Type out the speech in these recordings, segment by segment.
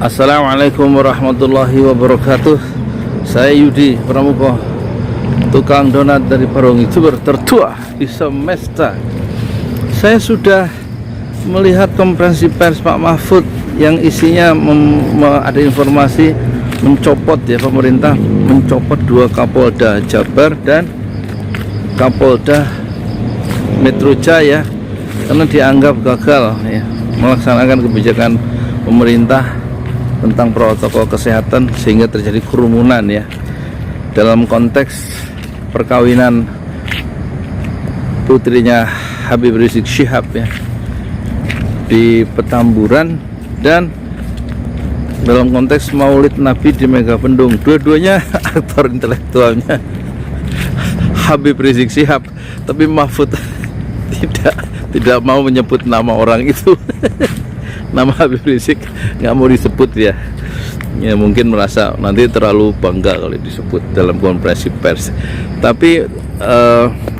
Assalamualaikum warahmatullahi wabarakatuh. Saya Yudi Pramuko, tukang donat dari Parung YouTuber tertua di semesta. Saya sudah melihat konferensi pers Pak Mahfud yang isinya ada informasi mencopot pemerintah mencopot 2 Kapolda Jabar dan Kapolda Metro Jaya karena dianggap gagal melaksanakan kebijakan pemerintah tentang protokol kesehatan sehingga terjadi kerumunan dalam konteks perkawinan putrinya Habib Rizik Syihab di Petamburan dan dalam konteks Maulid Nabi di Megabendung. Dua-duanya aktor intelektualnya Habib Rizik Syihab, tapi Mahfud tidak mau menyebut nama orang itu. Nama Habib Rizik nggak mau disebut ya, mungkin merasa nanti terlalu bangga kalau disebut dalam konferensi pers. Tapi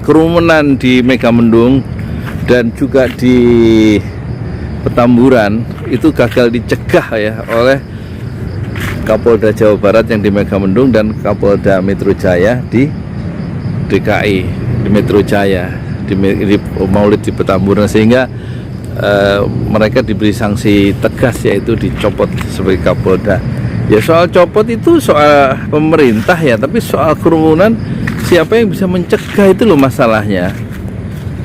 kerumunan di Megamendung dan juga di Petamburan itu gagal dicegah oleh Kapolda Jawa Barat yang di Megamendung dan Kapolda Metro Jaya di DKI di Metro Jaya di Maulid di Petamburan, sehingga mereka diberi sanksi tegas, yaitu dicopot sebagai Kapolda. Soal copot itu soal pemerintah tapi soal kerumunan siapa yang bisa mencegah itu loh masalahnya.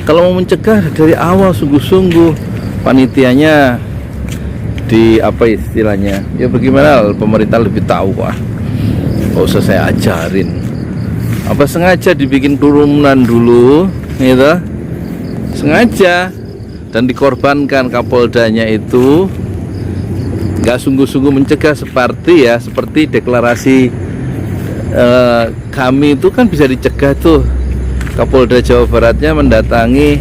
Kalau mau mencegah dari awal sungguh-sungguh, panitianya di apa istilahnya bagaimana pemerintah lebih tahu nggak usah saya ajarin. Apa sengaja dibikin kerumunan dulu sengaja, dan dikorbankan Kapoldanya itu nggak sungguh-sungguh mencegah seperti deklarasi kami itu kan bisa dicegah tuh. Kapolda Jawa Baratnya mendatangi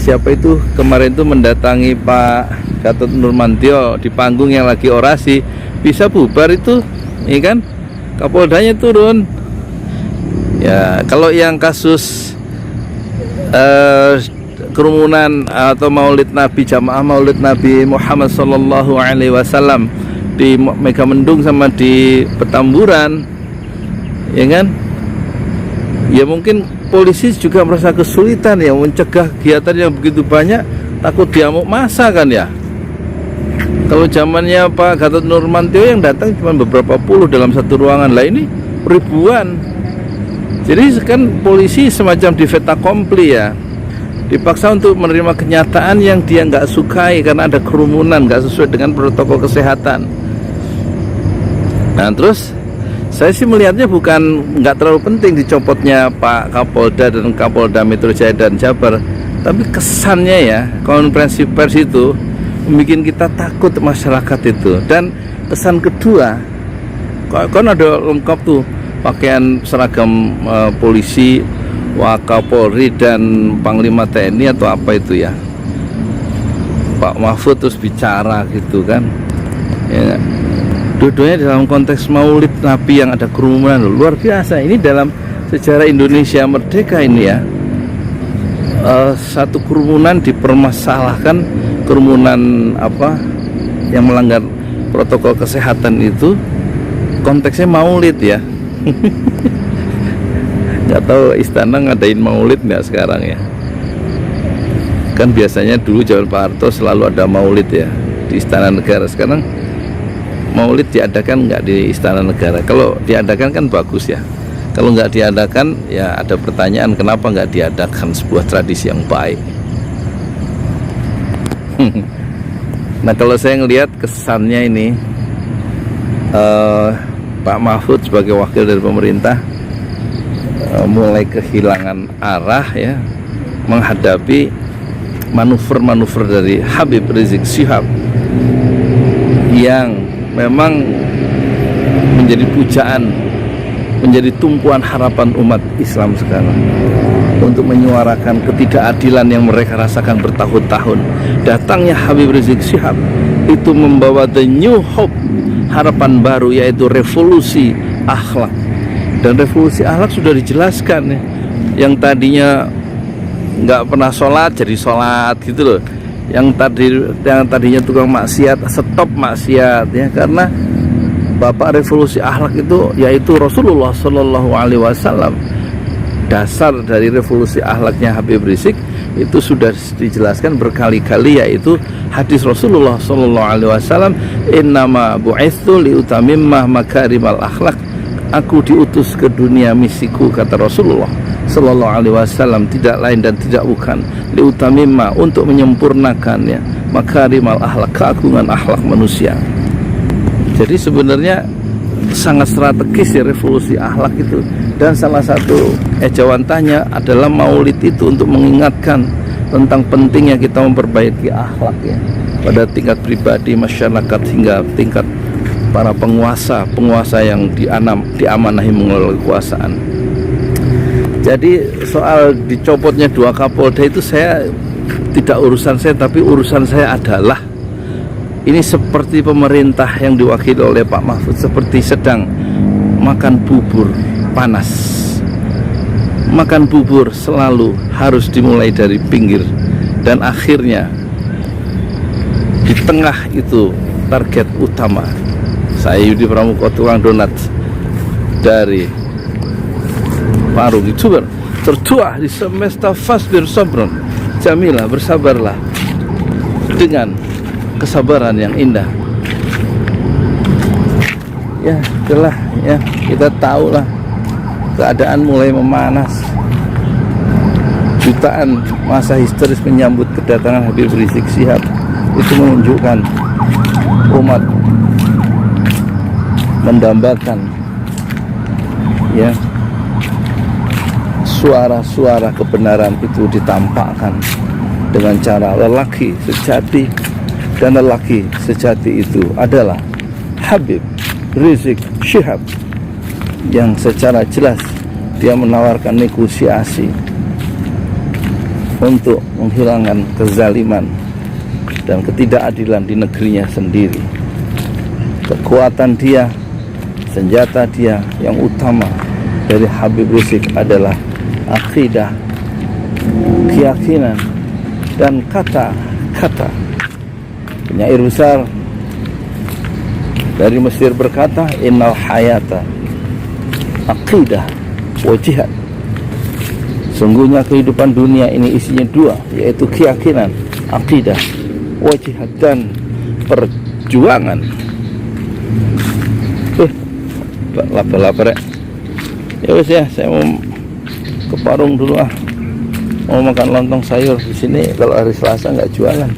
siapa itu kemarin itu, mendatangi Pak Gatot Nurmantio di panggung yang lagi orasi, bisa bubar itu kan, Kapoldanya turun. Kalau yang kasus kerumunan atau Maulid Nabi, jamaah Maulid Nabi Muhammad Sallallahu Alaihi Wasallam di Megamendung sama di Petamburan, mungkin polisi juga merasa kesulitan mencegah kegiatan yang begitu banyak, takut diamuk massa kan Kalau zamannya Pak Gatot Nurmantio yang datang cuma beberapa puluh dalam satu ruangan, lah ini ribuan. Jadi kan polisi semacam di fait accompli dipaksa untuk menerima kenyataan yang dia nggak sukai karena ada kerumunan, nggak sesuai dengan protokol kesehatan. Nah terus saya sih melihatnya bukan nggak terlalu penting dicopotnya Pak Kapolda dan Kapolda Metro Jaya dan Jabar, tapi kesannya konferensi pers itu membuat kita takut masyarakat itu. Dan kesan kedua, kan ada lengkap tuh pakaian seragam polisi, Wakapolri dan Panglima TNI atau apa itu Pak Mahfud terus bicara gitu kan dua-duanya dalam konteks Maulid Nabi yang ada kerumunan luar biasa. Ini dalam sejarah Indonesia merdeka ini satu kerumunan dipermasalahkan, kerumunan yang melanggar protokol kesehatan itu konteksnya Maulid nggak tahu istana ngadain Maulid nggak sekarang kan biasanya dulu zaman Pak Harto selalu ada Maulid di Istana Negara. Sekarang Maulid diadakan nggak di Istana Negara. Kalau diadakan kan bagus kalau nggak diadakan ada pertanyaan kenapa nggak diadakan, sebuah tradisi yang baik. Nah kalau saya ngelihat kesannya ini Pak Mahfud sebagai wakil dari pemerintah mulai kehilangan arah menghadapi manuver-manuver dari Habib Rizik Syihab yang memang menjadi pujaan, menjadi tumpuan harapan umat Islam sekarang untuk menyuarakan ketidakadilan yang mereka rasakan bertahun-tahun. Datangnya Habib Rizik Syihab itu membawa the new hope, harapan baru, yaitu revolusi akhlak. Dan revolusi akhlak sudah dijelaskan yang tadinya nggak pernah sholat jadi sholat gitu loh, yang tadinya tukang maksiat stop maksiat ya, karena bapak revolusi akhlak itu yaitu Rasulullah Shallallahu Alaihi Wasallam. Dasar dari revolusi akhlaknya Habib Rizik itu sudah dijelaskan berkali-kali, yaitu hadis Rasulullah Shallallahu Alaihi Wasallam, innama bu'itsu liutammima makarimal akhlak, aku diutus ke dunia, misiku kata Rasulullah Sallallahu Alaihi Wasallam tidak lain dan tidak bukan liutamimma, untuk menyempurnakan ya makarimal akhlak, keagungan akhlak manusia. Jadi sebenarnya sangat strategis ya revolusi akhlak itu, dan salah satu ejawantanya adalah maulid itu untuk mengingatkan tentang pentingnya kita memperbaiki akhlak ya, pada tingkat pribadi, masyarakat, hingga tingkat para penguasa yang diamanahi mengelola kekuasaan. Jadi soal dicopotnya 2 Kapolda itu saya tidak urusan saya, tapi urusan saya adalah ini seperti pemerintah yang diwakili oleh Pak Mahfud seperti sedang makan bubur panas. Makan bubur selalu harus dimulai dari pinggir, dan akhirnya di tengah itu target utama. Saya Yudi Pramuko, tukang donat dari Parung, YouTuber tertua di semesta Fasbir Sabron Jamilah, bersabarlah dengan kesabaran yang indah. Ya itulah ya, kita tahu lah keadaan mulai memanas. Jutaan masa histeris menyambut kedatangan Habib Rizik Syihab. Itu menunjukkan umat mendambakan ya, suara-suara kebenaran itu ditampakkan dengan cara lelaki sejati, dan lelaki sejati itu adalah Habib Rizik Syihab, yang secara jelas dia menawarkan negosiasi untuk menghilangkan kezaliman dan ketidakadilan di negerinya sendiri. Kekuatan dia, senjata dia yang utama dari Habib Rizik adalah akidah, keyakinan, dan kata-kata. Penyair besar dari Mesir berkata, innal hayata aqidah wa jihad. Sungguhnya kehidupan dunia ini isinya 2, yaitu keyakinan, akidah, wa jihad, dan perjuangan. Lapar-lapar ya wes ya, saya mau ke Parung dulu mau makan lontong sayur. Di sini kalau hari Selasa nggak jualan.